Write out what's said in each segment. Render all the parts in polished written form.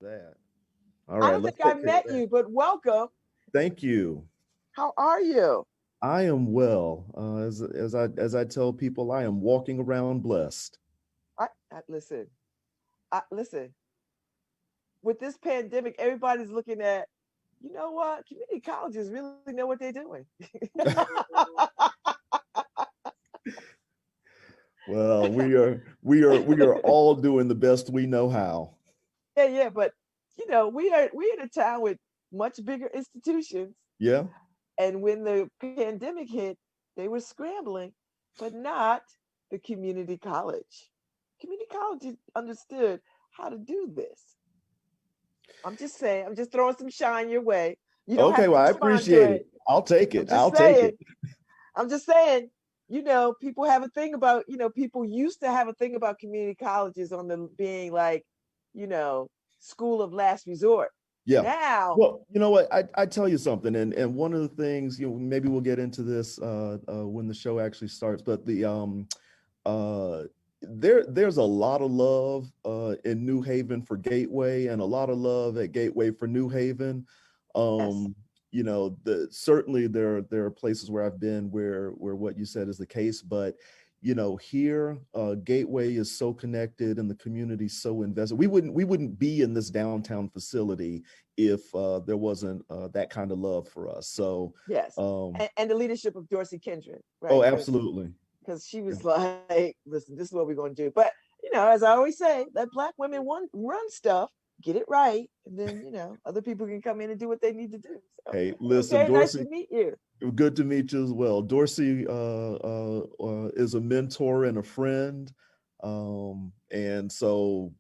that. All I right, don't let's think I take care of met that. you, but welcome. Thank you. How are you? I am well. As I tell people, I am walking around blessed. Listen. Listen. With this pandemic, everybody's looking at. You know what? Community colleges really know what they're doing. Well, we are all doing the best we know how. Yeah. But we're in a town with much bigger institutions, Yeah. and when the pandemic hit, they were scrambling, but not the community college. Community colleges understood how to do this. I'm just saying. I'm just throwing some shine your way. You don't Okay, have to well, I respond to appreciate it. it. I'll take I'm it. just I'll take saying. it. I'm just saying, people have a thing about, people used to have a thing about community colleges on them being like, you know, school of last resort. Yeah. Now, Well, you know what? I tell you something, and one of the things, maybe we'll get into this when the show actually starts, but uh there's a lot of love in New Haven for Gateway, and a lot of love at Gateway for New Haven. yes. Certainly there are places where I've been where what you said is the case, but here Gateway is so connected and the community so invested. We wouldn't be in this downtown facility if there wasn't that kind of love for us. So Yes. um And the leadership of Dorsey Kindred, oh, right? absolutely. Because she Yeah. was like, listen, this is what we're going to do. But, as I always say, let Black women run stuff, get it right. And then, other people can come in and do what they need to do. So, Hey, listen, okay, nice to Dorsey, meet you. good to meet you as well. Dorsey is a mentor and a friend, and so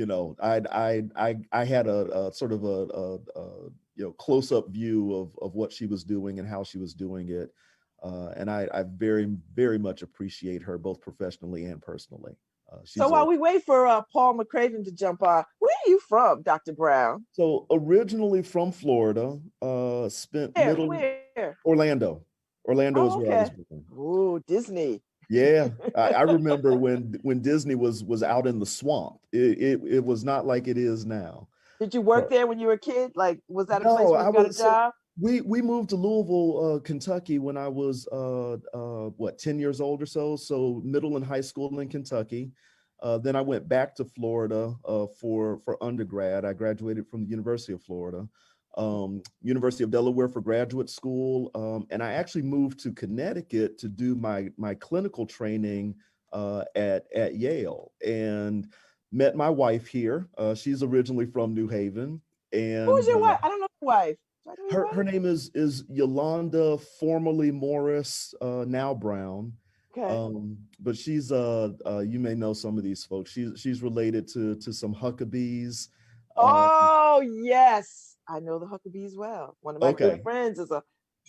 I had a sort of a close up view of what she was doing and how she was doing it, and I very much appreciate her both professionally and personally. So She's a while we wait for Paul McCraven to jump on, where are you from, Dr. Brown? So originally from Florida, spent middle Where? Orlando. Orlando Oh, is where I okay. was born. Oh, Disney. Yeah, I remember when Disney was out in the swamp. It was not like it is now. Did you work Uh, there when you were a kid? Like, was that a place no, where I you got a was so job? we moved to Louisville, Kentucky when I was 10 years old or so. So middle and high school in Kentucky. Then I went back to Florida for undergrad. I graduated from the University of Florida, University of Delaware for graduate school, and I actually moved to Connecticut to do my clinical training at Yale, and met my wife here. She's originally from New Haven, Who's and your wife? I don't know your wife. Do I know your her wife? name is Yolanda, formerly Morris, now Brown. Okay. But she's you may know some of these folks. She's related to some Huckabees. Uh, Oh, yes. I know the Huckabees well. One of my good okay, friends is a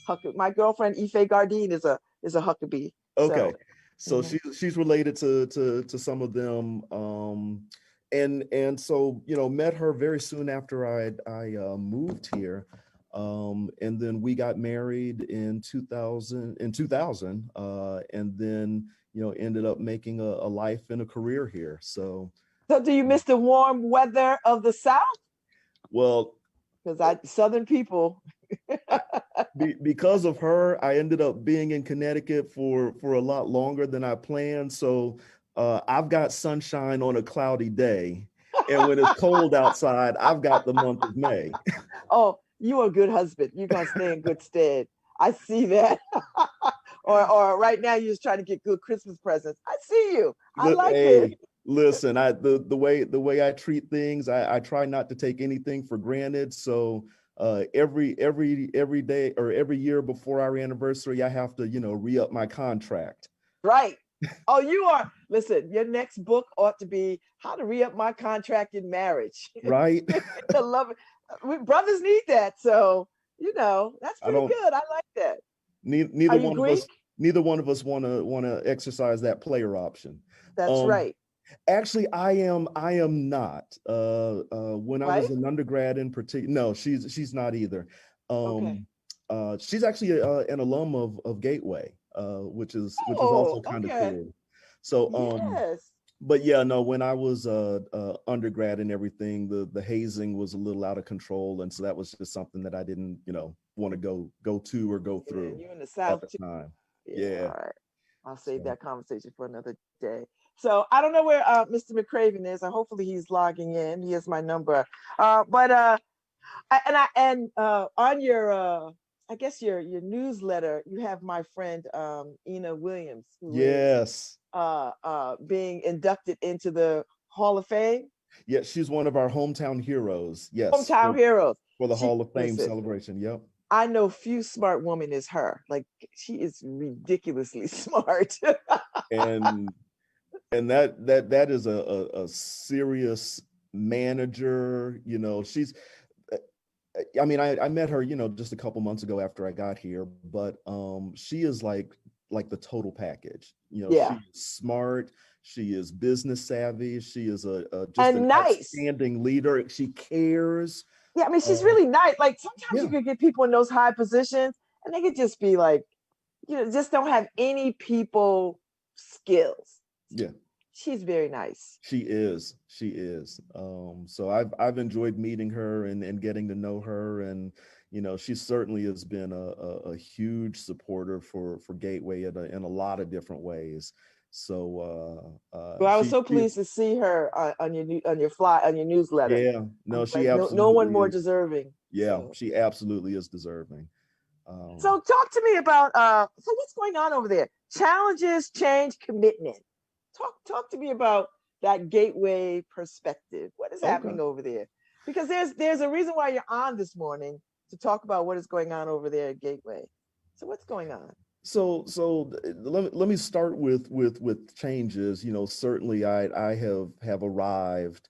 Huckabee. My girlfriend, Ife Gardine, is a Huckabee. okay. So, So mhm. she's related to some of them. And so met her very soon after I moved here. And then we got married in 2000, and then ended up making a life and a career here. So So do you miss the warm weather of the South? well, Because Southern people. I, because of her, I ended up being in Connecticut for a lot longer than I planned. So I've got sunshine on a cloudy day, and when it's cold outside, I've got the month of May. Oh, you are a good husband. You're gonna stay in good stead. I see that. Or right now you're just trying to get good Christmas presents. I see you. I like it. Hey, listen, the way I treat things, I try not to take anything for granted. So every day or every year before our anniversary, I have to re-up my contract. Right. Oh, you are. Listen, your next book ought to be How to Re-Up My Contract in Marriage. Right? I love it. Brothers need that. So, that's I pretty don't. good. I like that. Neither Are you one of us Greek? neither one of us want to exercise that player option. That's Um, right. Actually, I am not. When I was Right? an undergrad in particular, no, she's not either. Okay. Um, she's actually an alum of Gateway, which is Oh, also kind of okay. cool. So Yes. But yeah, no, when I was undergrad and everything, the hazing was a little out of control, and so that was just something that I didn't, want to go to or go Yeah, through you in the at South the too. time. Yeah, all Yeah. right. I'll save So that conversation for another day. So I don't know where Mr. McCraven is, and hopefully he's logging in. He has my number. But on your I guess your newsletter, you have my friend Ina Williams, who is yes. being inducted into the Hall of Fame, Yeah, she's one of our hometown heroes. Yes, hometown heroes. for the She Hall of Fame listen. celebration. Yep. I know few smart women as her. Like she is ridiculously smart. And that is a serious manager. She's I mean, I met her, just a couple months ago after I got here, but she is like the total package. Yeah, She is smart, she is business savvy, she is a just an and nice. outstanding leader. She cares. Yeah, I mean, she's Um, really nice. Like sometimes you yeah, could get people in those high positions, and they could just be like, just don't have any people skills. yeah. She's very nice. She is. She is. So I've enjoyed meeting her and getting to know her, and she certainly has been a huge supporter for Gateway in a lot of different ways. So Well, I was so she pleased to see her on your fly on your newsletter. yeah, no, I'm she like, no one absolutely more is. deserving. Yeah, So she absolutely is deserving. so talk to me about so what's going on over there? Challenges, change, commitment. Talk to me about that gateway perspective. What is Okay. happening over there? Because there's a reason why you're on this morning to talk about what is going on over there at Gateway. So what's going on? Let me start with changes. Certainly I have arrived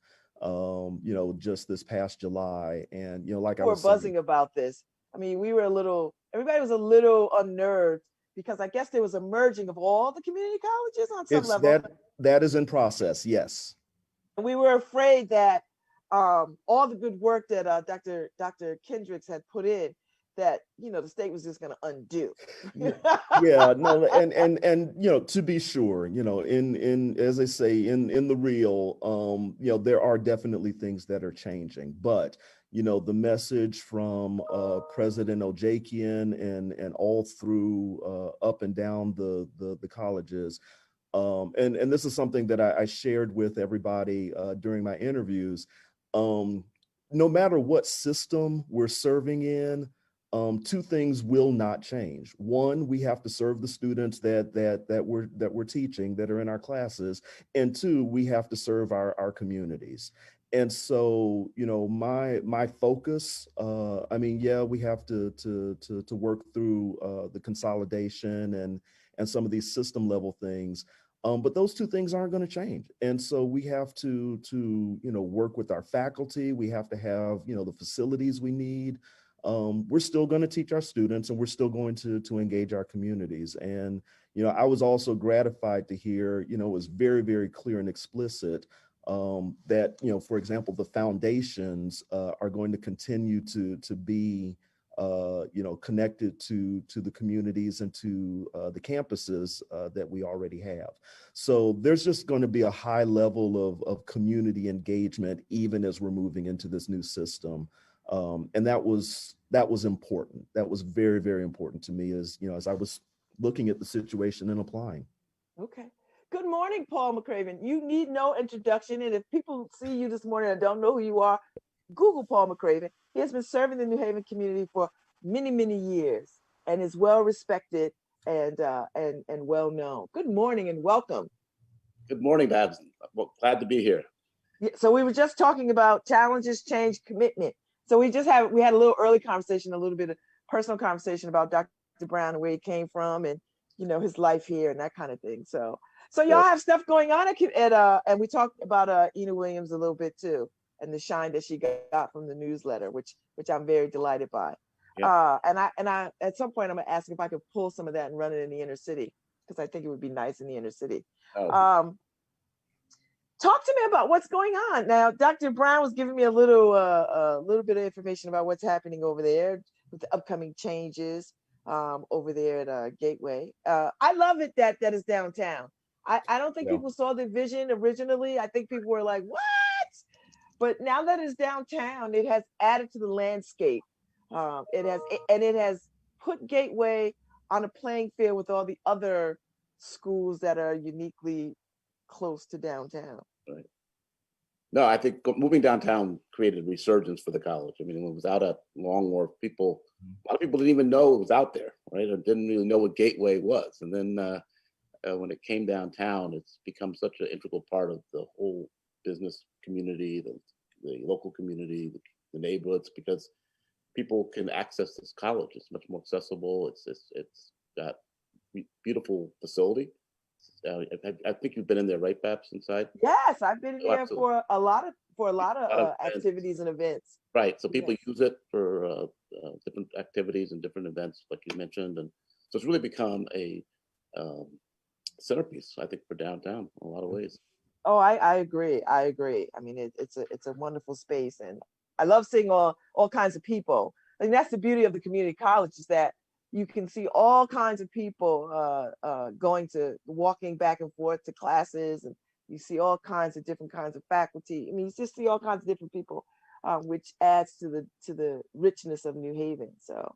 just this past July, and like I People were was saying, buzzing about this. I mean, everybody was a little unnerved because I guess there was a merging of all the community colleges on some it's level. that is in process. Yes. And we were afraid that all the good work that Dr. Kendricks had put in, that the state was just going to undo. Yeah, no, and to be sure, in as I say, in the real, there are definitely things that are changing, but the message from President Ojakian and all through up and down the colleges, and this is something that I shared with everybody during my interviews. Um, no matter what system we're serving in, two things will not change. One, we have to serve the students that we're teaching, that are in our classes, and two, we have to serve our communities. And so, my focus. I mean, yeah, we have to work through the consolidation and some of these system level things. But those two things aren't going to change. And so we have to work with our faculty. We have to have the facilities we need. We're still going to teach our students, and we're still going to engage our communities. And I was also gratified to hear it was very, very clear and explicit that for example, the foundations are going to continue to be connected to the communities and to the campuses that we already have. So there's just going to be a high level of community engagement, even as we're moving into this new system. And that was important. That was very, very important to me as I was looking at the situation and applying. Okay. Good morning, Paul McCraven. You need no introduction. And if people see you this morning and don't know who you are, Google Paul McCraven. He has been serving the New Haven community for many, many years and is well respected and well known. Good morning and welcome. Good morning, Babz. Well, glad to be here. Yeah, so we were just talking about challenges, change, commitment. So we had a little early conversation, a little bit of personal conversation about Dr. Brown and where he came from, and his life here and that kind of thing. So y'all Well, have stuff going on and we talked about Ina Williams a little bit too, and the shine that she got from the newsletter, which I'm very delighted by. yeah. And I at some point I'm gonna ask if I could pull some of that and run it in the inner city, because I think it would be nice in the inner city. Oh, Talk to me about what's going on now. Dr. Brown was giving me a little bit of information about what's happening over there with the upcoming changes over there at Gateway. I love it that is downtown. I don't think Yeah. people saw the vision originally. I think people were like, what? But now that it's downtown, it has added to the landscape. It has put Gateway on a playing field with all the other schools that are uniquely close to downtown. Right. No, I think moving downtown created a resurgence for the college. I mean, when it was out at Long Wharf, a lot of people didn't even know it was out there, right? Or didn't really know what Gateway was. And then when it came downtown, it's become such an integral part of the whole business community, the local community, the neighborhoods, because people can access this college. It's much more accessible. It's got beautiful facility. I think you've been in there, right, Babz, inside? Yes, I've been in Oh, there absolutely. for a lot of Events. activities and events. Right. So people Yes. use it for different activities and different events, like you mentioned, and so it's really become a centerpiece, I think, for downtown in a lot of ways. Oh, I agree. I agree. I mean, it's a wonderful space, and I love seeing all kinds of people. I think that's the beauty of the community college, is that you can see all kinds of people walking back and forth to classes, and you see all kinds of different kinds of faculty. I mean, you just see all kinds of different people, which adds to the richness of New Haven. So,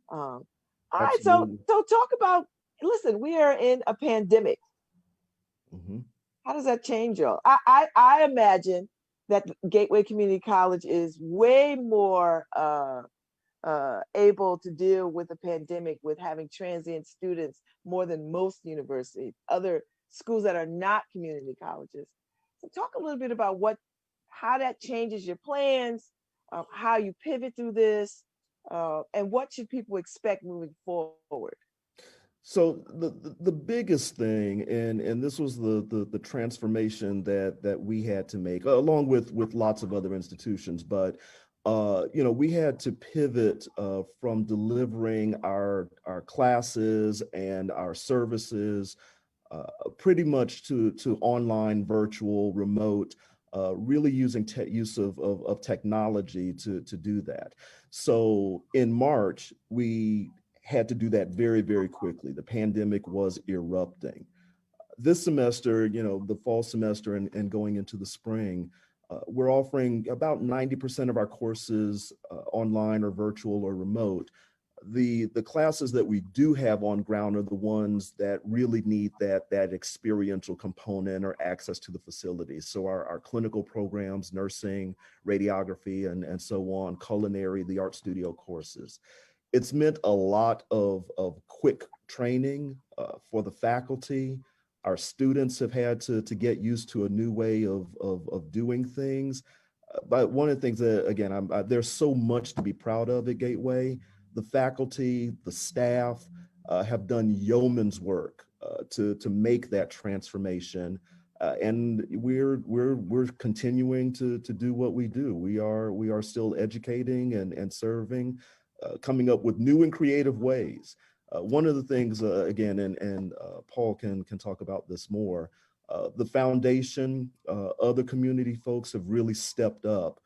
all right. So Absolutely. talk about. Listen, we are in a pandemic. Mm-hmm. How does that change y'all? I imagine that Gateway Community College is way more able to deal with the pandemic with having transient students more than most universities, other schools that are not community colleges. So talk a little bit about how that changes your plans, how you pivot through this, and what should people expect moving forward? So the biggest thing, and this was the transformation that we had to make, along with lots of other institutions, but we had to pivot from delivering our classes and our services pretty much to online, virtual, remote, really using use of technology to do that. So in March, we had to do that very, very quickly. The pandemic was erupting. This semester, the fall semester and going into the spring, we're offering about 90% of our courses online or virtual or remote. The classes that we do have on ground are the ones that really need that experiential component or access to the facilities. So our clinical programs, nursing, radiography, and so on, culinary, the art studio courses. It's meant a lot of quick training for the faculty. Our students have had to get used to a new way of doing things. But one of the things that, again, there's so much to be proud of at Gateway. The faculty, the staff have done yeoman's work to make that transformation. And we're continuing to do what we do. We are still educating and serving, coming up with new and creative ways. One of the things, again, and Paul can talk about this more, the foundation, other community folks have really stepped up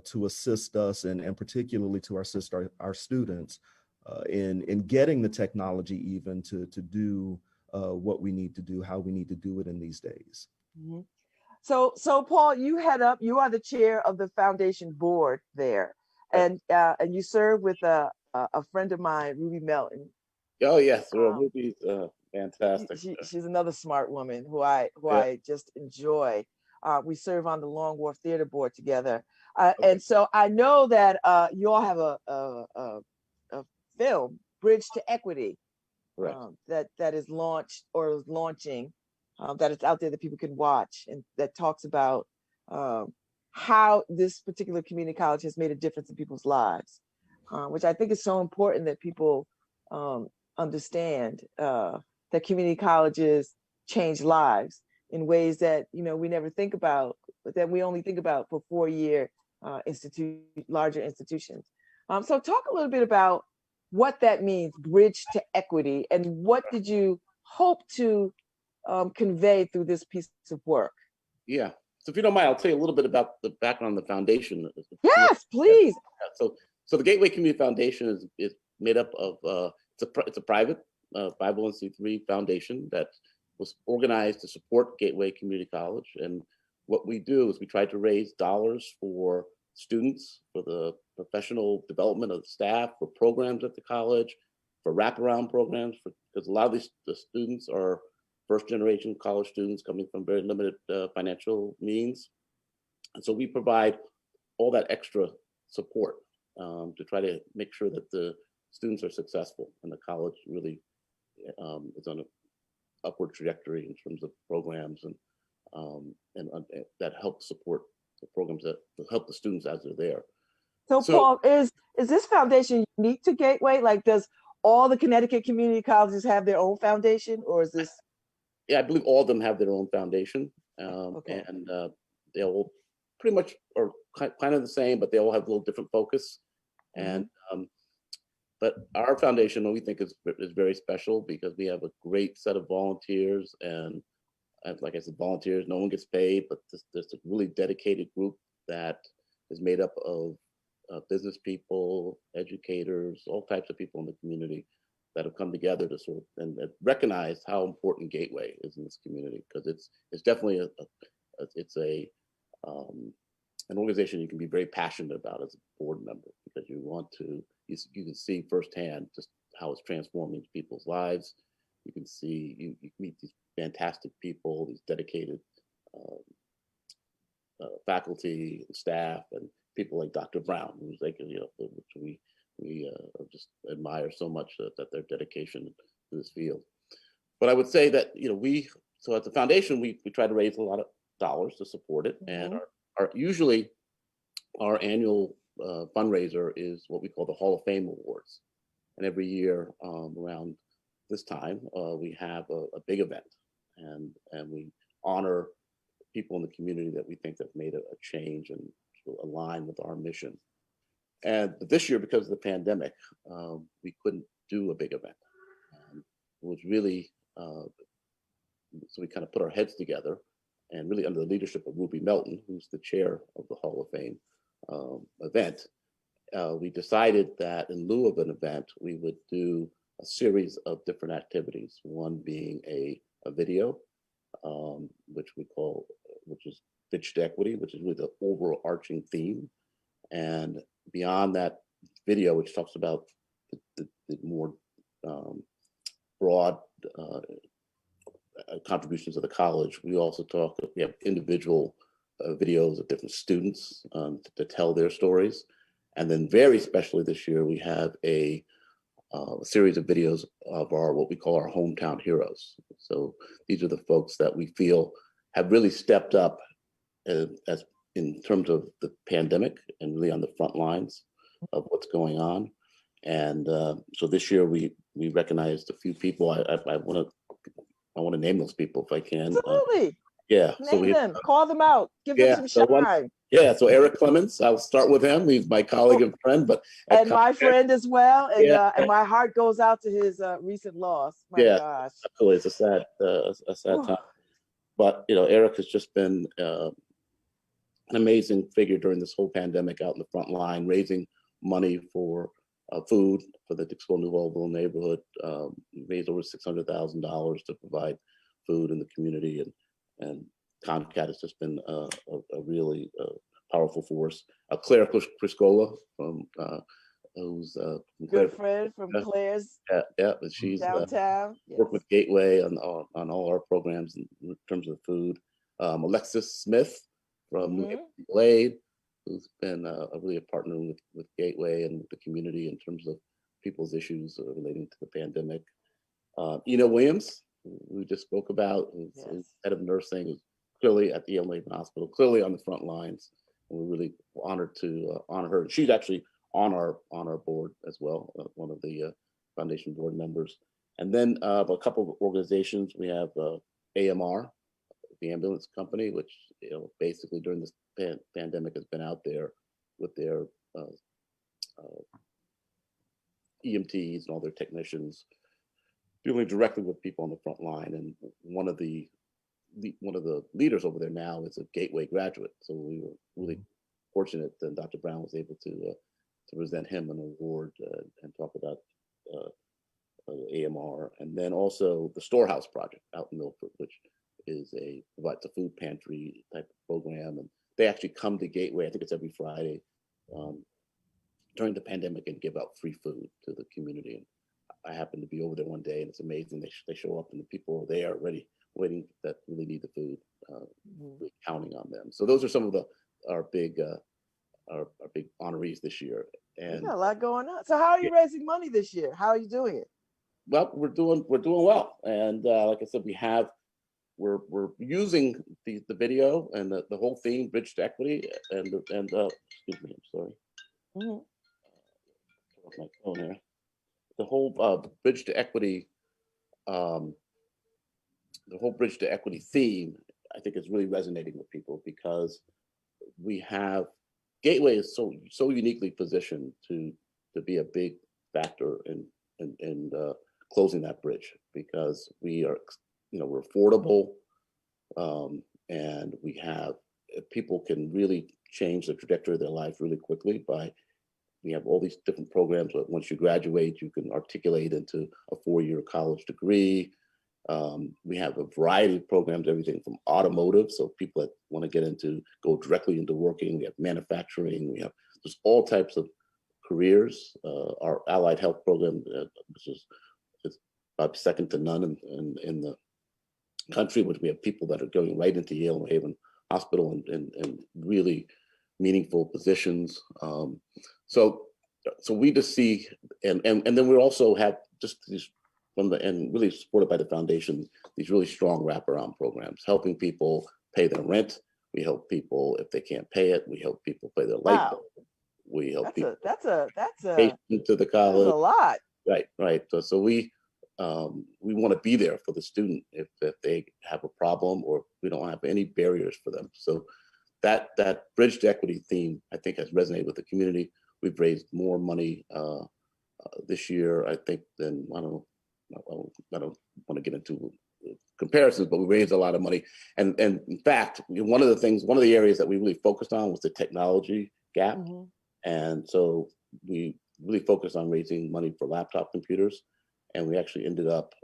to assist us and particularly to assist our students in getting the technology even to do what we need to do, how we need to do it in these days. Mm-hmm. So Paul, you are the chair of the foundation board there, and you serve with a friend of mine, Ruby Melton. Oh yes, Ruby's fantastic. She's another smart woman who I just enjoy. We serve on the Long Wharf Theater Board together, and so I know that you all have a film, Bridge to Equity, that is launched or is launching, that is out there that people can watch, and that talks about how this particular community college has made a difference in people's lives, which I think is so important that people understand that community colleges change lives in ways that we never think about, but that we only think about for 4-year larger institutions. So talk a little bit about what that means, bridge to equity, and what did you hope to convey through this piece of work? Yeah. So if you don't mind, I'll tell you a little bit about the background of the foundation. Yes, please. So the Gateway Community Foundation is made up of it's a private 501c3 foundation that was organized to support Gateway Community College. And what we do is we try to raise dollars for students, for the professional development of the staff, for programs at the college, for wraparound programs, because a lot of the students are first generation college students coming from very limited financial means. And so we provide all that extra support to try to make sure that the students are successful and the college really is on an upward trajectory in terms of programs and that help support the programs that help the students as they're there. So Paul, is this foundation unique to Gateway? Like, does all the Connecticut community colleges have their own foundation, or is this? Yeah, I believe all of them have their own foundation, Okay. and they all pretty much are kind of the same, but they all have a little different focus. And but our foundation, we think is very special because we have a great set of volunteers, and like I said, volunteers. No one gets paid, but there's a really dedicated group that is made up of business people, educators, all types of people in the community that have come together to sort of and recognize how important Gateway is in this community, because it's definitely an organization you can be very passionate about as a board member, because you can see firsthand just how it's transforming people's lives. You can see, you meet these fantastic people, these dedicated faculty, staff, and people like Dr. Brown, who's like, which we just admire so much that their dedication to this field. But I would say that, so at the foundation, we try to raise a lot of dollars to support it. And usually our annual fundraiser is what we call the Hall of Fame Awards. And every year around this time, we have a big event, and we honor people in the community that we think have made a change and align with our mission. And this year, because of the pandemic, we couldn't do a big event. It was really, so we kind of put our heads together, and really under the leadership of Ruby Melton, who's the chair of the Hall of Fame event, we decided that in lieu of an event, we would do a series of different activities. One being a video, which is Pitch to Equity, which is really the overarching theme. And beyond that video, which talks about the more broad contributions of the college, we have individual videos of different students to tell their stories. And then very specially this year, we have a series of videos of what we call our hometown heroes. So these are the folks that we feel have really stepped up as in terms of the pandemic and really on the front lines of what's going on. And so this year we recognized a few people. I want to name those people if I can. Absolutely. Yeah. Name them, call them out, give them some shine. So Eric Clemens, I'll start with him. He's my colleague and friend, but and my friend as well. And and my heart goes out to his recent loss. My gosh. Absolutely. It's a sad time. But Eric has just been an amazing figure during this whole pandemic, out in the front line, raising money for food for the Dixville New Oldville neighborhood. Raised over $600,000 to provide food in the community, and Comcat has just been a really powerful force. Claire Criscola from who's good friend from Claire's. But she's downtown. Worked with Gateway on all our programs in terms of food. Alexis Smith from New Glade, who's been really a partner with Gateway and with the community in terms of people's issues relating to the pandemic. Ina Williams, who we just spoke about, who's head of nursing, who's clearly at the Yale Navy Hospital, clearly on the front lines. And we're really honored to honor her. She's actually on our board as well, one of the foundation board members. And then a couple of organizations. We have AMR, the ambulance company, which basically during this pandemic has been out there with their EMTs and all their technicians, dealing directly with people on the front line. And one of the leaders over there now is a Gateway graduate. So we were really fortunate that Dr. Brown was able to present him an award and talk about AMR, and then also the Storehouse Project out in Milford, which provides a food pantry type of program. And they actually come to Gateway, I think it's every Friday during the pandemic, and give out free food to the community. And I happened to be over there one day, and it's amazing. They show up and the people are there ready, waiting, that really need the food, really counting on them. So those are some of our big honorees this year. And you got a lot going on. So how are you raising money this year? How are you doing it? well, we're doing well. And like I said, we're using the video and the whole theme, Bridge to Equity, and excuse me, I'm sorry. Mm-hmm. My phone here. The whole Bridge to Equity, theme, I think, is really resonating with people, because Gateway is so uniquely positioned to be a big factor in closing that bridge, because we're affordable, and people can really change the trajectory of their life really quickly we have all these different programs. But once you graduate, you can articulate into a 4-year college degree. We have a variety of programs, everything from automotive, so people that want to go directly into working. We have manufacturing. We have just all types of careers. Our allied health program, which is about second to none in the country, which we have people that are going right into Yale and Haven Hospital and really meaningful positions. So we just see, and then we also have just these and really supported by the foundation, these really strong wraparound programs, helping people pay their rent. We help people if they can't pay it. We help people pay their light bill. We help people. That's into the college. That's a lot. Right. So we want to be there for the student if they have a problem, or we don't have any barriers for them. So that Bridge to Equity theme, I think, has resonated with the community. We've raised more money this year, I think, than I don't want to get into comparisons, but we raised a lot of money. And in fact, one of the areas that we really focused on was the technology gap. Mm-hmm. And so we really focused on raising money for laptop computers. And we actually ended up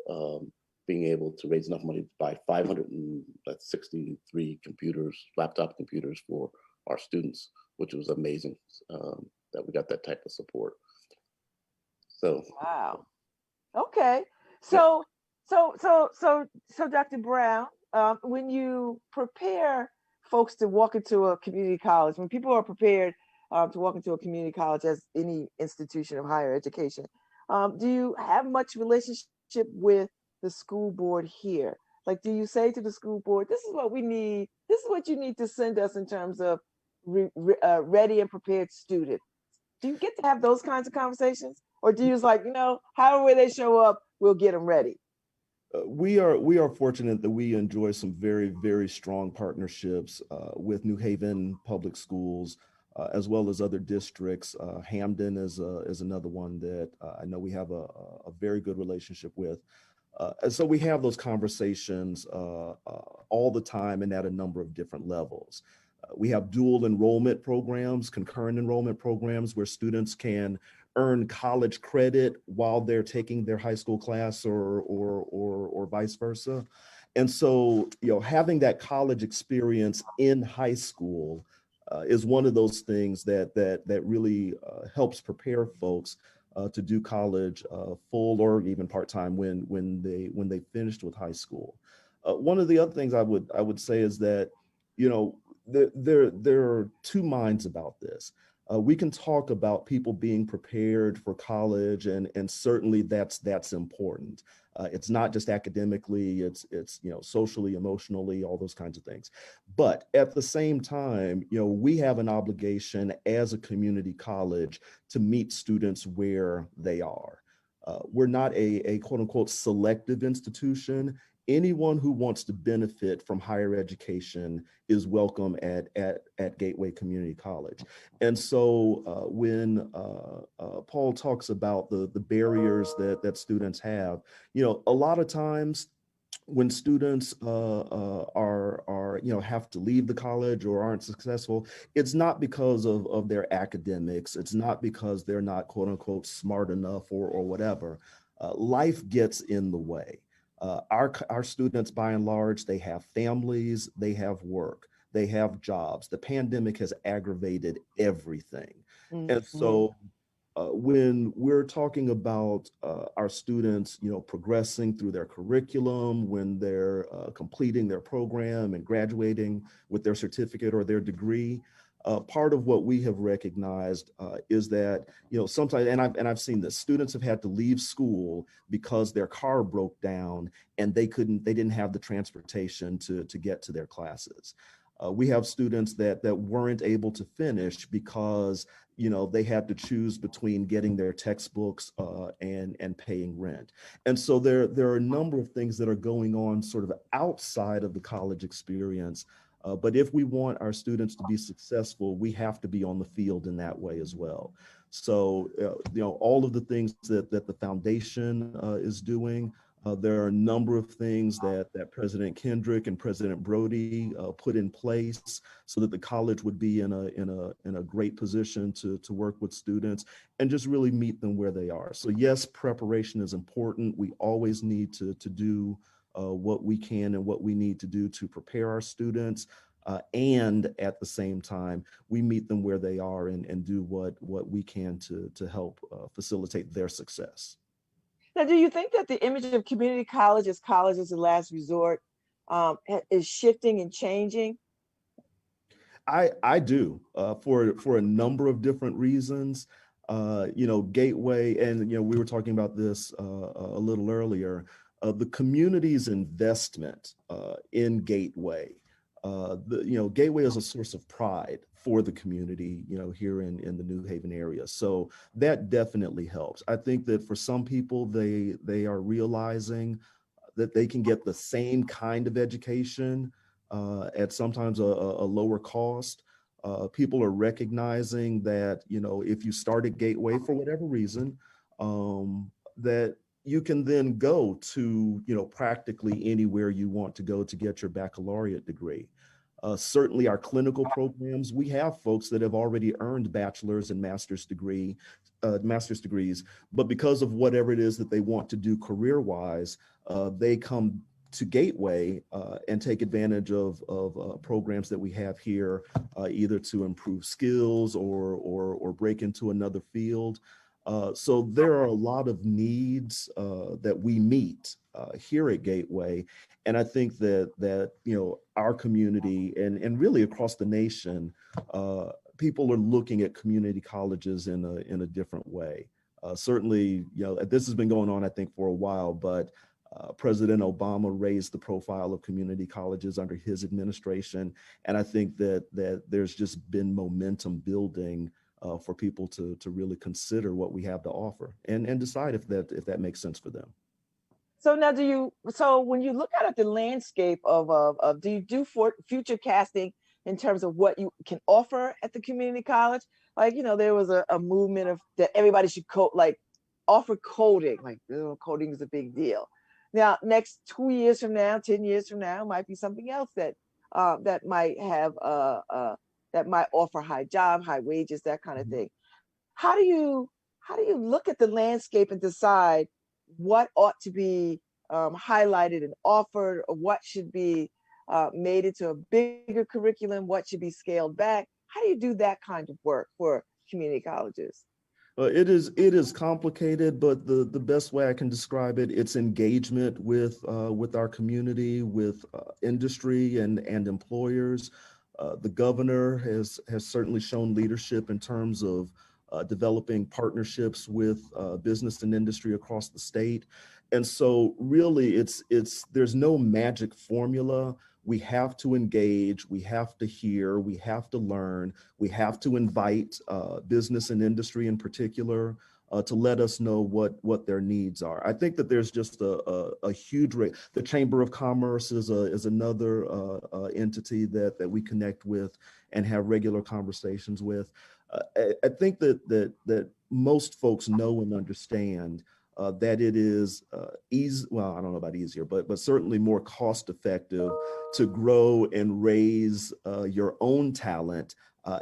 being able to raise enough money to buy 563 laptop computers for our students, which was amazing that we got that type of support. So wow. Okay. So Dr. Brown, when you prepare folks to walk into a community college, when people are prepared to walk into a community college as any institution of higher education, do you have much relationship with the school board here? Like, do you say to the school board, this is what we need, this is what you need to send us in terms of ready and prepared students? Do you get to have those kinds of conversations? Or do you just like, however they show up, we'll get them ready? We are fortunate that we enjoy some very, very strong partnerships with New Haven Public Schools, as well as other districts. Hamden is another one that I know we have a very good relationship with. And so we have those conversations all the time and at a number of different levels. We have dual enrollment programs, concurrent enrollment programs, where students can earn college credit while they're taking their high school class or vice versa. And so, having that college experience in high school is one of those things that really helps prepare folks to do college full or even part-time when they finished with high school. One of the other things I would say is that, there are two minds about this. We can talk about people being prepared for college, and certainly that's important. It's not just academically, it's socially, emotionally, all those kinds of things. But at the same time, we have an obligation as a community college to meet students where they are. We're not a quote unquote selective institution. Anyone who wants to benefit from higher education is welcome at Gateway Community College. And so when Paul talks about the barriers that students have, a lot of times when students have to leave the college or aren't successful, it's not because of their academics. It's not because they're not quote unquote smart enough or whatever. life gets in the way. Our students, by and large, they have families, they have work, they have jobs. The pandemic has aggravated everything. And Mhm. so when we're talking about our students, progressing through their curriculum, when they're completing their program and graduating with their certificate or their degree, part of what we have recognized is that, sometimes, and I've seen this, students have had to leave school because their car broke down and they didn't have the transportation to get to their classes. We have students that weren't able to finish because they had to choose between getting their textbooks and paying rent. And so there are a number of things that are going on sort of outside of the college experience. But if we want our students to be successful, we have to be on the field in that way as well. So, all of the things that the foundation is doing, there are a number of things that President Kendrick and President Brody put in place so that the college would be in a great position to work with students and just really meet them where they are. So yes, preparation is important. We always need to do what we can and what we need to do to prepare our students. And at the same time, we meet them where they are and do what we can to help facilitate their success. Now, do you think that the image of community college as a last resort is shifting and changing? I do for a number of different reasons. Gateway, and we were talking about this a little earlier. The community's investment in Gateway. Gateway is a source of pride for the community, here in the New Haven area. So that definitely helps. I think that for some people, they are realizing that they can get the same kind of education at sometimes a lower cost. People are recognizing that, if you start at Gateway for whatever reason, that you can then go to, practically anywhere you want to go to get your baccalaureate degree. Certainly our clinical programs, we have folks that have already earned bachelor's and master's degrees, but because of whatever it is that they want to do career-wise, they come to Gateway and take advantage of programs that we have here, either to improve skills or break into another field. So there are a lot of needs that we meet here at Gateway. And I think that our community and really across the nation, people are looking at community colleges in a different way. Certainly, this has been going on, I think, for a while, but President Obama raised the profile of community colleges under his administration. And I think that there's just been momentum building for people to really consider what we have to offer and decide if that makes sense for them. So now, so when you look out at the landscape of do you do for future casting in terms of what you can offer at the community college? Like, there was a movement of that everybody should offer coding, coding is a big deal. Now, next 2 years from now, 10 years from now, might be something else that that might have that might offer high wages, that kind of thing. How do you look at the landscape and decide what ought to be highlighted and offered, or what should be made into a bigger curriculum, what should be scaled back? How do you do that kind of work for community colleges? It is complicated, but the best way I can describe it, it's engagement with our community, with industry and employers. The governor has certainly shown leadership in terms of developing partnerships with business and industry across the state. And so really there's no magic formula. We have to engage, we have to hear, we have to learn, we have to invite business and industry in particular to let us know what their needs are. I think that there's just a huge rate. The Chamber of Commerce is another entity that we connect with and have regular conversations with. I think that most folks know and understand that it is easy. Well, I don't know about easier, but certainly more cost effective to grow and raise your own talent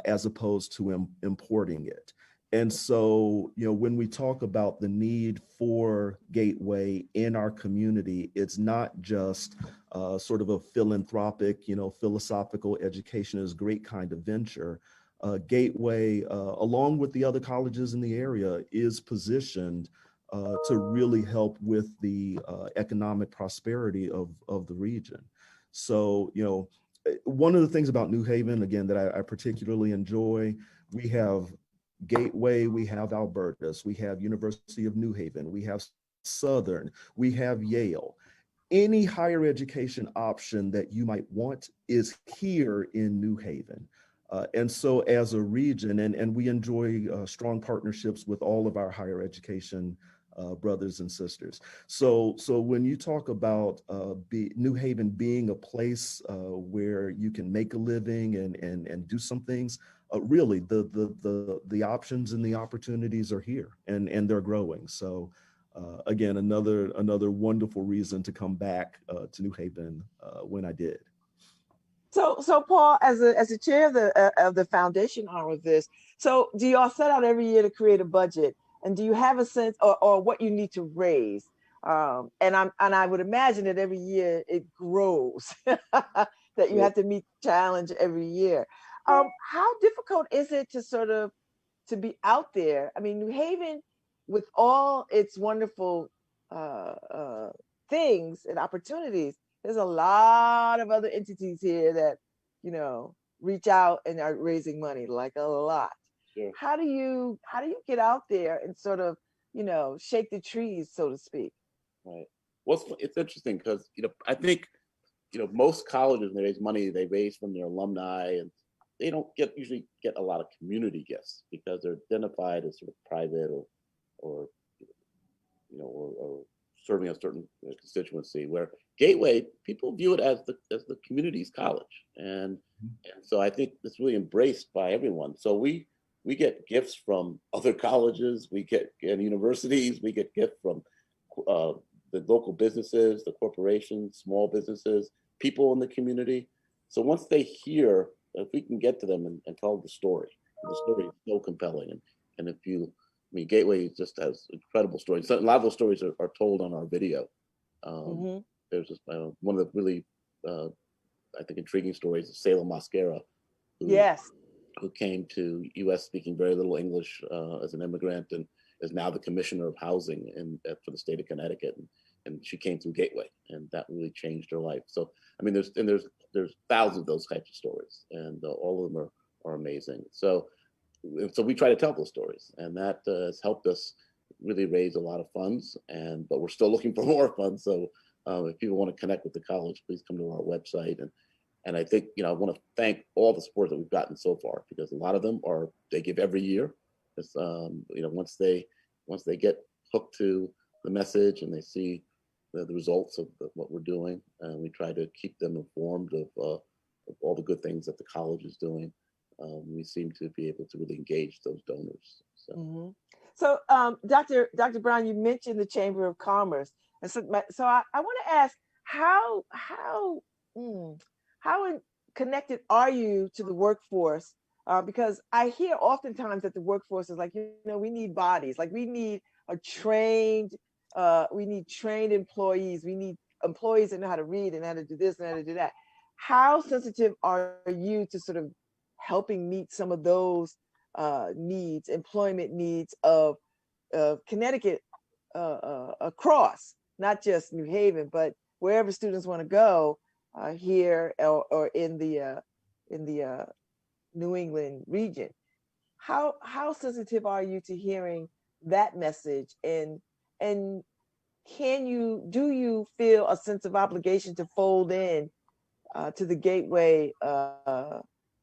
as opposed to importing it. And so, when we talk about the need for Gateway in our community, it's not just sort of a philanthropic, philosophical education is a great kind of venture. Gateway, along with the other colleges in the area, is positioned to really help with the economic prosperity of the region. So, one of the things about New Haven, again, that I particularly enjoy, we have Gateway, we have Albertus, we have University of New Haven, we have Southern, we have Yale. Any higher education option that you might want is here in New Haven. And so as a region, and we enjoy strong partnerships with all of our higher education brothers and sisters. So when you talk about New Haven being a place where you can make a living and do some things, really the options and the opportunities are here, and they're growing. So again, another wonderful reason to come back to New Haven when I did. So Paul, as a chair of the foundation arm of this, so do y'all set out every year to create a budget, and do you have a sense or what you need to raise? And I would imagine that every year it grows, that you have to meet the challenge every year. How difficult is it to be out there? I mean, New Haven, with all its wonderful things and opportunities, there's a lot of other entities here that, reach out and are raising money, like a lot. Sure. How do you get out there and sort of, shake the trees, so to speak? Right. Well, it's interesting because, I think, most colleges, when they raise money, they raise from their alumni, and they don't usually get a lot of community gifts because they're identified as sort of private or serving a certain constituency. Where Gateway, people view it as the community's college, and so I think it's really embraced by everyone. So we get gifts from other colleges, we get universities, we get gifts from the local businesses, the corporations, small businesses, people in the community. So once they hear, if we can get to them and tell the story is so compelling. And if you, Gateway just has incredible stories. So a lot of those stories are told on our video. There's just one of the really, I think, intriguing stories of Salem Mosquera, who came to U.S. speaking very little English as an immigrant, and is now the commissioner of housing for the state of Connecticut. And she came through Gateway, and that really changed her life. So, there's thousands of those types of stories, and all of them are amazing. So we try to tell those stories, and that has helped us really raise a lot of funds. But we're still looking for more funds. So if people want to connect with the college, please come to our website. And I think, I want to thank all the support that we've gotten so far, because a lot of them they give every year. It's, once they get hooked to the message and they see the results of what we're doing, we try to keep them informed of all the good things that the college is doing. We seem to be able to really engage those donors. So, Dr. Brown, you mentioned the Chamber of Commerce, and so I want to ask how connected are you to the workforce? Because I hear oftentimes that the workforce is like, we need bodies, like we need trained employees. We need employees that know how to read and how to do this and how to do that. How sensitive are you to sort of helping meet some of those employment needs of Connecticut across, not just New Haven, but wherever students want to go here or in the New England region? How sensitive are you to hearing that message, and do you feel a sense of obligation to fold in to the Gateway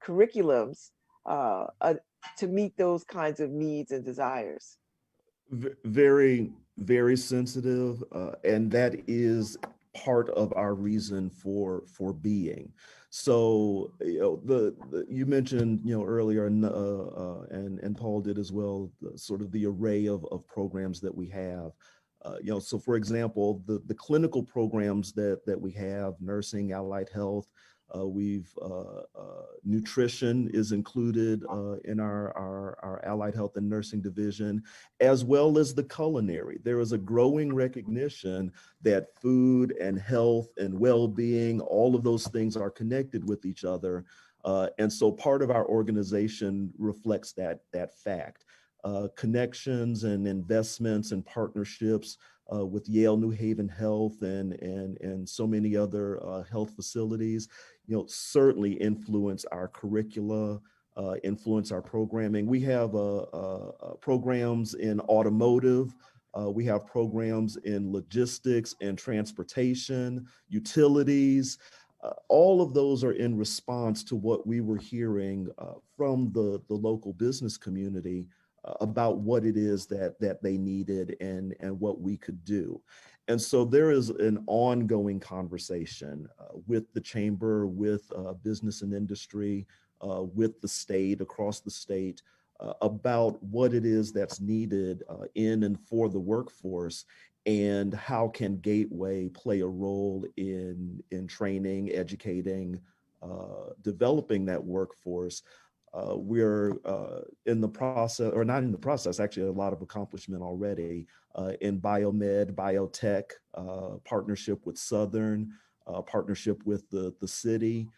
curriculums to meet those kinds of needs and desires? Very, very sensitive, and that is part of our reason for being. So, you mentioned, earlier, and Paul did as well, sort of the array of programs that we have. So for example, the clinical programs that we have, nursing, allied health, We've nutrition is included in our allied health and nursing division, as well as the culinary. There is a growing recognition that food and health and well-being, all of those things are connected with each other. And so part of our organization reflects that fact. Connections and investments and partnerships with Yale New Haven Health and so many other health facilities, certainly influence our curricula, influence our programming. We have programs in automotive. We have programs in logistics and transportation, utilities. All of those are in response to what we were hearing from the local business community about what it is that they needed and what we could do. And so there is an ongoing conversation with the chamber, with business and industry, with the state, across the state, about what it is that's needed in and for the workforce, and how can Gateway play a role in training, educating, developing that workforce. We're in the process, or not in the process, actually a lot of accomplishment already in biomed, biotech, partnership with Southern, partnership with the city.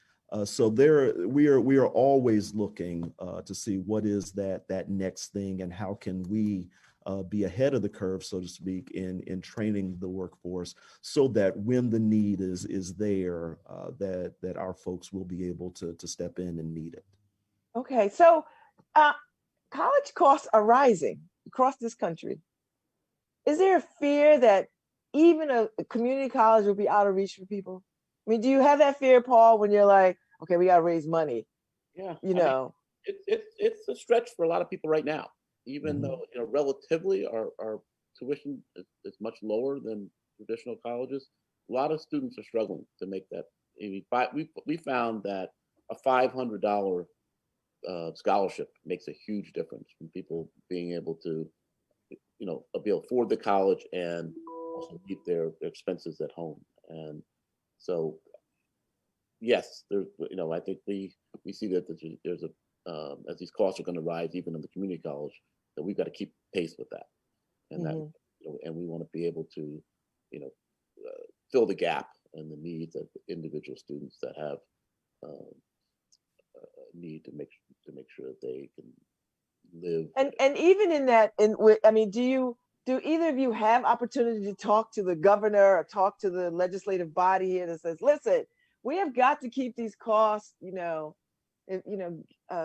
So we are always looking to see what is that next thing, and how can we be ahead of the curve, so to speak, in training the workforce, so that when the need is there, that our folks will be able to step in and meet it. Okay, so college costs are rising across this country. Is there a fear that even a community college will be out of reach for people? I mean, do you have that fear, Paul, when you're like, okay, we got to raise money? Yeah, you know, it's a stretch for a lot of people right now, even though relatively our tuition is much lower than traditional colleges. A lot of students are struggling to make that. We found that a $500 scholarship makes a huge difference from people being able to, be able to afford the college and also keep their expenses at home. And so, yes, there, I think we see that there's a as these costs are going to rise even in the community college, that we've got to keep pace with that, and that and we want to be able to, fill the gap and the needs of individual students that have need to make sure that they can live. And even in that, I mean, do either of you have opportunity to talk to the governor or talk to the legislative body here that says, listen, we have got to keep these costs,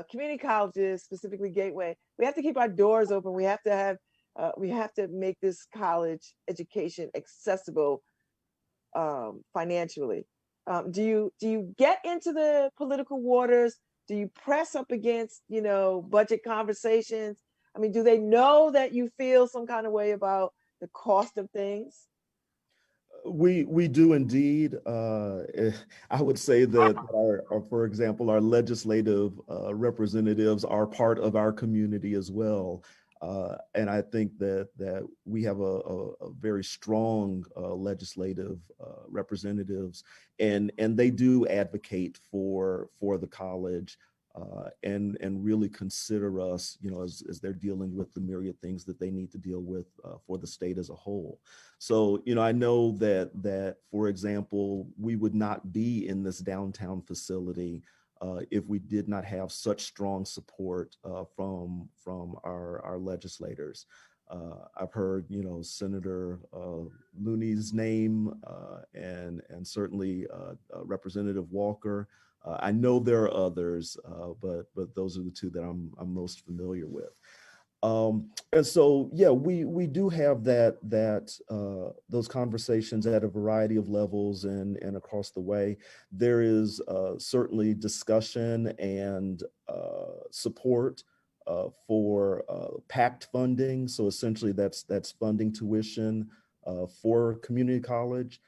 community colleges, specifically Gateway, we have to keep our doors open. We have to make this college education accessible financially. Do you get into the political waters? Do you press up against, budget conversations? I mean, do they know that you feel some kind of way about the cost of things? We do indeed. I would say that for example, our legislative representatives are part of our community as well. And I think that we have a very strong legislative representatives, and they do advocate for the college, and really consider us, as they're dealing with the myriad things that they need to deal with for the state as a whole. So, I know that for example, we would not be in this downtown facility if we did not have such strong support from our legislators. I've heard, Senator Looney's name, and certainly Representative Walker. I know there are others, but those are the two that I'm most familiar with. And so, yeah, we do have those conversations at a variety of levels and across the way. There is certainly discussion and support for PACT funding. So essentially, that's funding tuition for community college.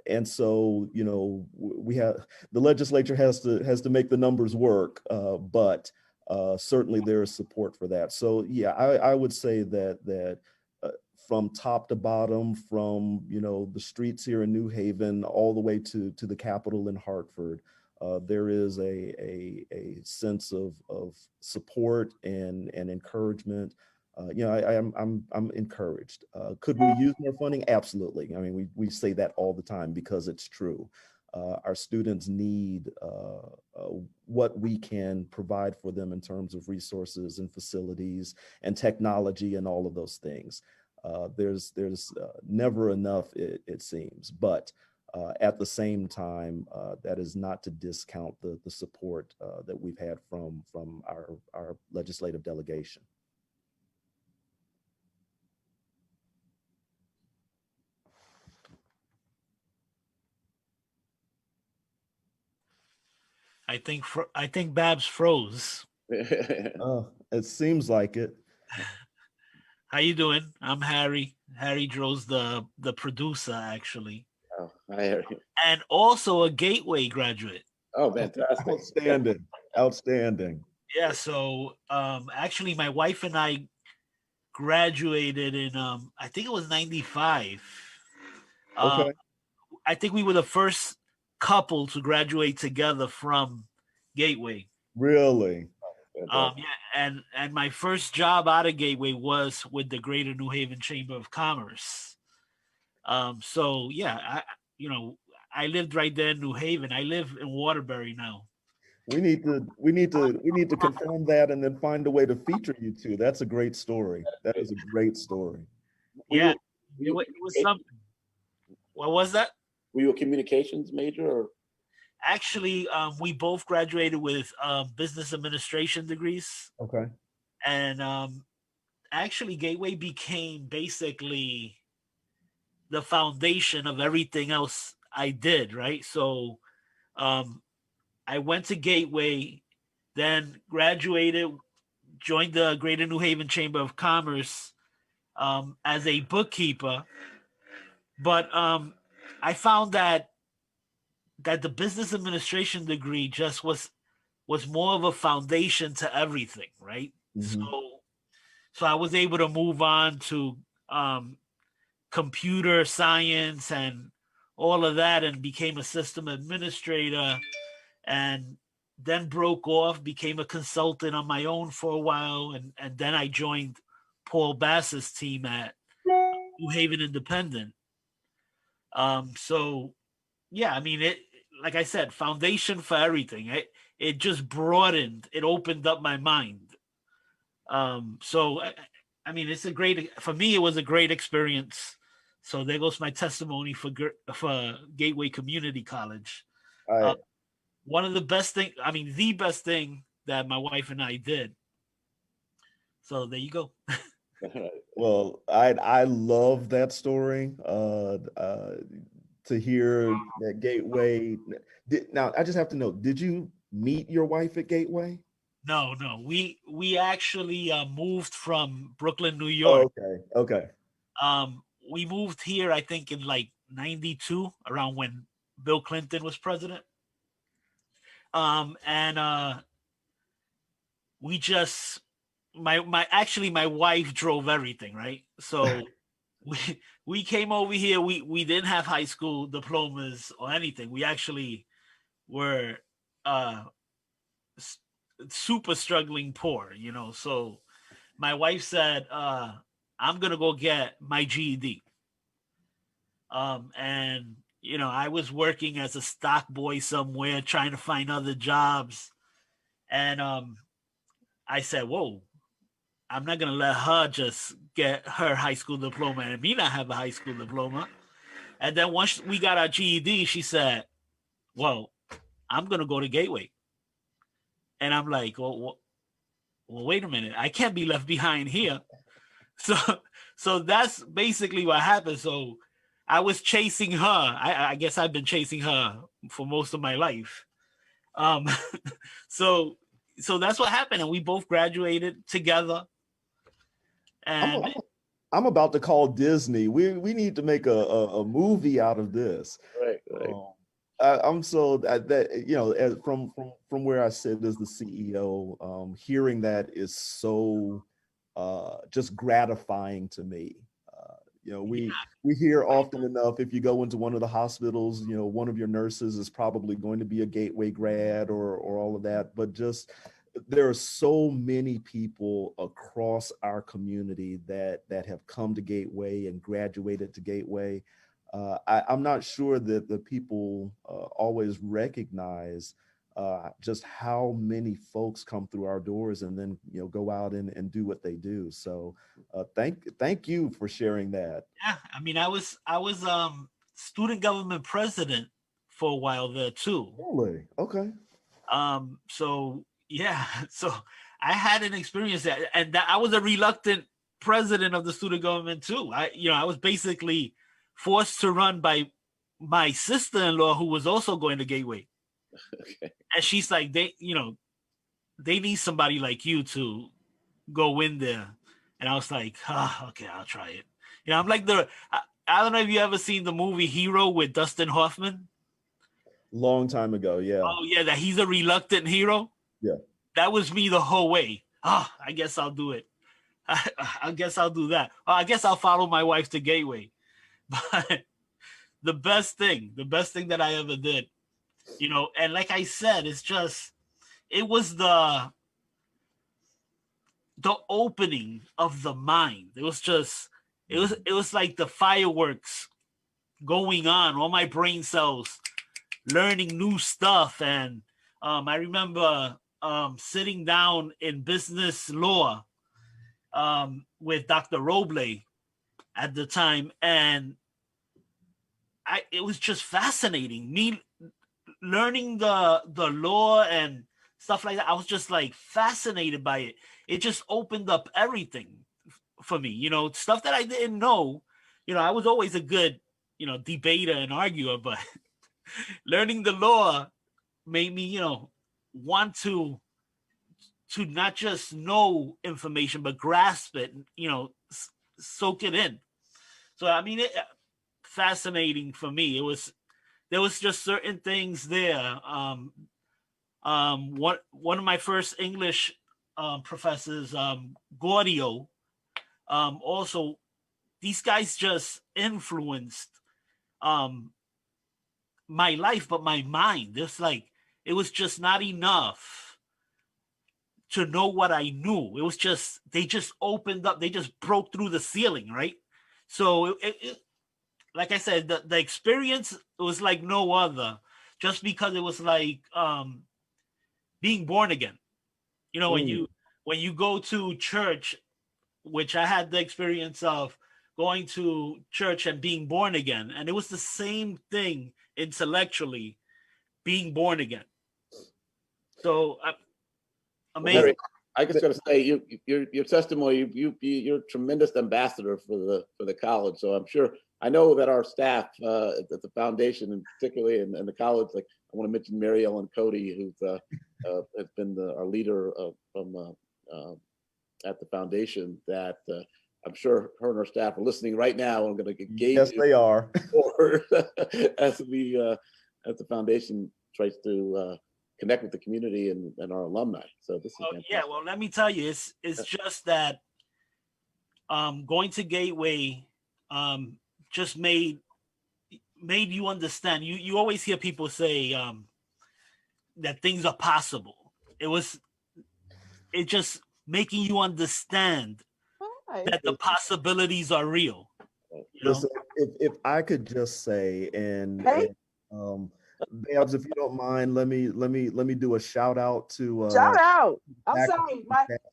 And so, we have, the legislature has to make the numbers work, but certainly there is support for that. So yeah, I would say that from top to bottom, from the streets here in New Haven all the way to the Capitol in Hartford, there is a sense of support and encouragement. I'm encouraged. Could we use more funding? Absolutely. I mean, we say that all the time because it's true. Our students need what we can provide for them in terms of resources and facilities and technology and all of those things. There's never enough, it seems, but at the same time, that is not to discount the support that we've had from our legislative delegation. I think Babz froze. It seems like it. How you doing? I'm Harry. Harry Dro's the producer, actually. Oh, I hear you. And also a Gateway graduate. Oh, fantastic. Outstanding. Outstanding. Yeah, so actually my wife and I graduated in I think it was 95. Okay. I think we were the first couple to graduate together from Gateway. Really? Yeah, and my first job out of Gateway was with the Greater New Haven Chamber of Commerce. So yeah, I lived right there in New Haven. I live in Waterbury now. We need to confirm that and then find a way to feature you two. That's a great story. That is a great story. Yeah, it was something. What was that? Were you a communications major or? Actually, we both graduated with business administration degrees. Okay. And actually, Gateway became basically the foundation of everything else I did, right? So I went to Gateway, then graduated, joined the Greater New Haven Chamber of Commerce as a bookkeeper. But I found that the business administration degree just was more of a foundation to everything, right? Mm-hmm. So I was able to move on to computer science and all of that, and became a system administrator, and then broke off, became a consultant on my own for a while, and then I joined Paul Bass's team at New Haven Independent. So yeah, I mean, it, like I said, foundation for everything. It just broadened, it opened up my mind. So I mean, for me, it was a great experience. So there goes my testimony for Gateway Community College. One of the best thing, I mean, the best thing that my wife and I did. So there you go. Well, I love that story. To hear that Gateway. Now, I just have to know, did you meet your wife at Gateway? No. We actually moved from Brooklyn, New York. Oh, okay. We moved here, I think, in like 92, around when Bill Clinton was president. And we just my wife drove everything, right? So we came over here. We didn't have high school diplomas or anything. We actually were super struggling poor, So my wife said, I'm gonna go get my GED. And I was working as a stock boy somewhere, trying to find other jobs. And I said, whoa, I'm not going to let her just get her high school diploma and me not have a high school diploma. And then once we got our GED, she said, well, I'm going to go to Gateway. And I'm like, well, wait a minute. I can't be left behind here. So that's basically what happened. So I was chasing her. I guess I've been chasing her for most of my life. So that's what happened. And we both graduated together. And I'm about to call Disney. We need to make a movie out of this. Right. I'm so that from where I sit as the CEO, hearing that is so just gratifying to me. You know, we hear often enough, if you go into one of the hospitals, you know, one of your nurses is probably going to be a Gateway grad or all of that. But just there are so many people across our community that have come to Gateway and graduated to Gateway. I'm not sure that the people always recognize just how many folks come through our doors and then, you know, go out and do what they do. So thank you for sharing that. Yeah, I mean, I was student government president for a while there too. Really? Okay. So yeah, so I had an experience that, and that I was a reluctant president of the student government too. I was basically forced to run by my sister-in-law, who was also going to Gateway. Okay. And she's like, they need somebody like you to go in there. And I was like, okay, I'll try it. You know, I'm like I don't know if you ever seen the movie Hero with Dustin Hoffman. Long time ago, yeah. Oh yeah, that he's a reluctant hero. Yeah. That was me the whole way. I guess I'll do it. I guess I'll do that. I guess I'll follow my wife to Gateway. But the best thing that I ever did, you know, and like I said, it was the opening of the mind. It was like the fireworks going on, all my brain cells learning new stuff. And I remember sitting down in business law with Dr. Roble at the time, and it was just fascinating. Me learning the law and stuff like that. I was just like fascinated by it. It just opened up everything for me, you know, stuff that I didn't know. You know, I was always a good, you know, debater and arguer, but learning the law made me, you know, want to not just know information, but grasp it, you know, soak it in. So, I mean, fascinating for me. There was just certain things there. One of my first English professors, Gaudio, also, these guys just influenced my life, but my mind. It was just not enough to know what I knew. It was just, they just opened up, they just broke through the ceiling, right? So like I said, the experience was like no other, just because it was like being born again. You know, when you go to church, which I had the experience of going to church and being born again, and it was the same thing intellectually, being born again. So amazing. Mary, I just got to say, your testimony, you're a tremendous ambassador for the college. So I'm sure, I know that our staff at the foundation, and particularly in the college, like I want to mention Mary Ellen Cody, who's has been our leader from at the foundation, that I'm sure her and her staff are listening right now. I'm going to engage. Yes, they are. As the foundation tries to connect with the community and our alumni. So this is yeah. Well, let me tell you, it's just that going to Gateway just made you understand. You always hear people say that things are possible. It just making you understand that the possibilities are real. Listen, if I could just say, and Babz, if you don't mind, let me do a shout out to shout out. I'm sorry,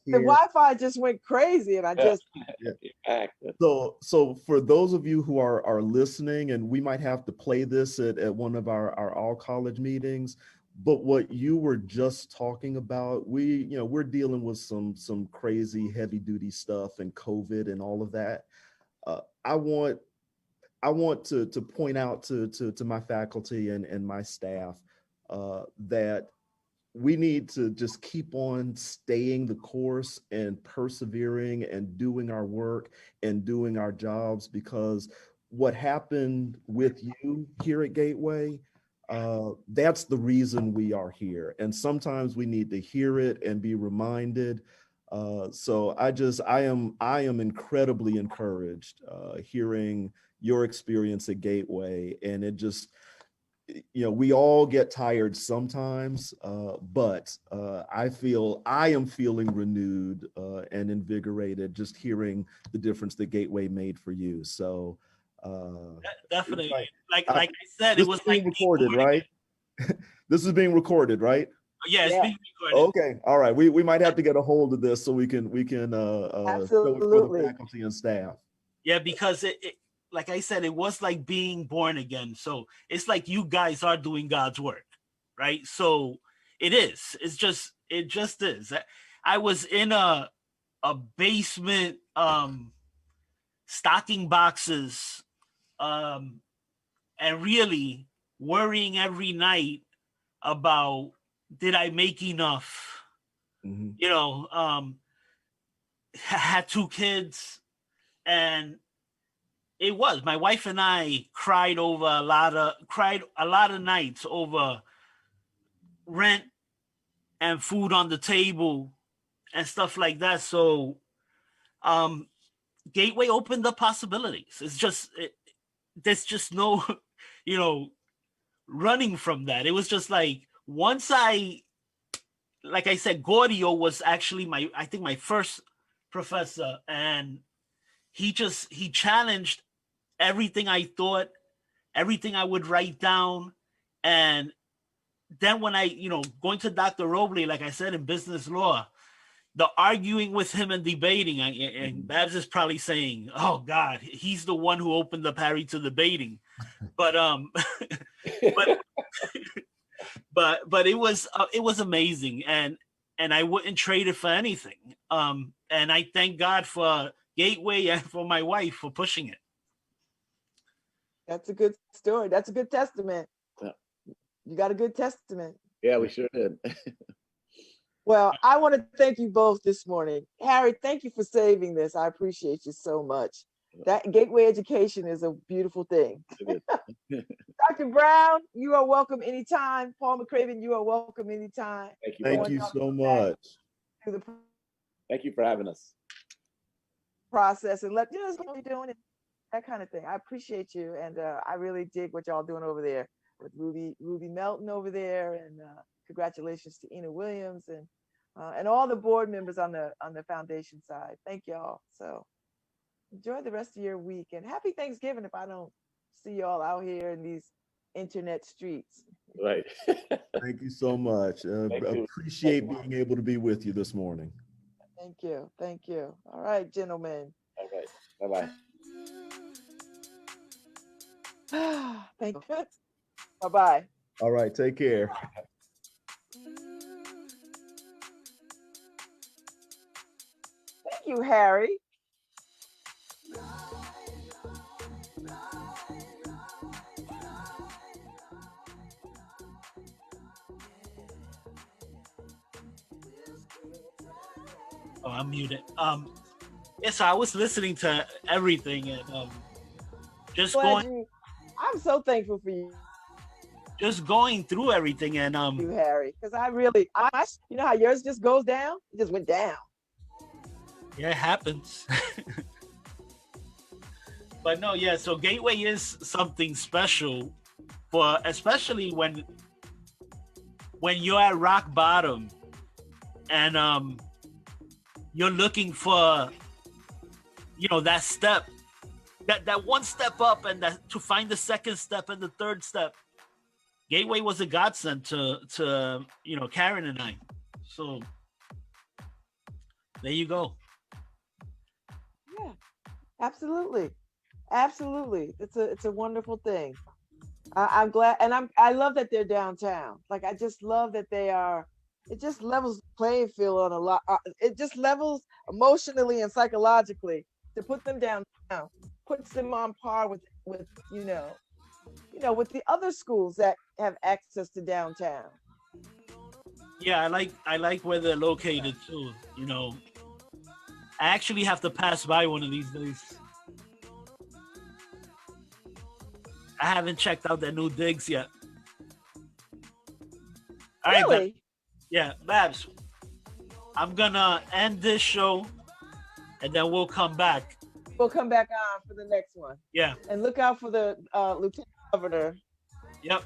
the Wi-Fi just went crazy, and I just so for those of you who are listening, and we might have to play this at one of our all college meetings, but what you were just talking about, we're dealing with some crazy heavy duty stuff and COVID and all of that. I want to point out to my faculty and my staff that we need to just keep on staying the course and persevering and doing our work and doing our jobs, because what happened with you here at Gateway, that's the reason we are here. And sometimes we need to hear it and be reminded. So I am incredibly encouraged hearing your experience at Gateway, and it just, we all get tired sometimes, but I am feeling renewed and invigorated just hearing the difference that Gateway made for you. So Definitely, like, like I said, this it was is being like recorded, right? This is being recorded, right? Yeah, it's Yeah. being recorded. Okay, all right. We might have to get a hold of this so we can show it for the Absolutely. faculty and staff. Yeah, because it, like I said, it was like being born again. So it's like you guys are doing God's work, right? So it is. It just is. I was in a basement, stocking boxes, and really worrying every night about, did I make enough? Mm-hmm. You know, had 2 kids, and it was, my wife and I cried a lot of nights over rent and food on the table and stuff like that. So Gateway opened up possibilities. There's just no running from that. It was just like, once like I said, Gordio was actually I think my first professor, and he challenged everything I thought, everything I would write down. And then when I, going to Dr. Robley, like I said, in business law, the arguing with him and debating, and Babz is probably saying, oh God, he's the one who opened up Harry to debating. But but it was amazing, and I wouldn't trade it for anything. And I thank God for Gateway and for my wife for pushing it. That's a good story. That's a good testament. Yeah. You got a good testament. Yeah, we sure did. Well, I want to thank you both this morning. Harry, thank you for saving this. I appreciate you so much. That Gateway education is a beautiful thing. Dr. Brown, you are welcome anytime. Paul McCraven, you are welcome anytime. Thank you so much. Thank you for having us. Process and let us know what you're doing, and that kind of thing. I appreciate you, and I really dig what y'all doing over there with Ruby Melton over there, and congratulations to Ina Williams and all the board members on the foundation side. Thank y'all. So enjoy the rest of your week, and happy Thanksgiving if I don't see y'all out here in these internet streets. Right. Thank you so much. Appreciate being able to be with you this morning. Thank you. Thank you. All right, gentlemen. All right. Bye-bye. Thank you. Bye-bye. All right. Take care. Thank you, Harry. Oh, I'm muted. Yeah, so I was listening to everything, and just going. I'm so thankful for you. Just going through everything, and you, Harry, because you know how yours just goes down. It just went down. Yeah, it happens. But no, yeah. So Gateway is something special, especially when you're at rock bottom, and you're looking for, that step, that one step up, and to find the second step and the third step. Gateway was a godsend to Karen and I. So there you go. Yeah, absolutely. It's a wonderful thing. I'm glad, and I love that they're downtown. Like, I just love that they are. It just levels the playing field on a lot. It just levels emotionally and psychologically to put them downtown, puts them on par with with the other schools that have access to downtown. Yeah, I like where they're located too. I actually have to pass by one of these days. I haven't checked out their new digs yet. All really? Right, yeah, Babz. I'm gonna end this show, and then we'll come back. We'll come back on for the next one. Yeah. And look out for the Lieutenant Governor. Yep.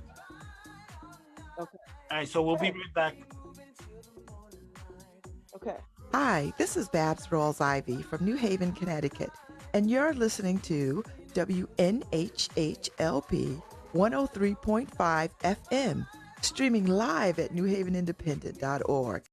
Okay. All right. So we'll be right back. Okay. Hi, this is Babz Rawls-Ivy from New Haven, Connecticut, and you're listening to WNHHLP 103.5 FM, streaming live at newhavenindependent.org.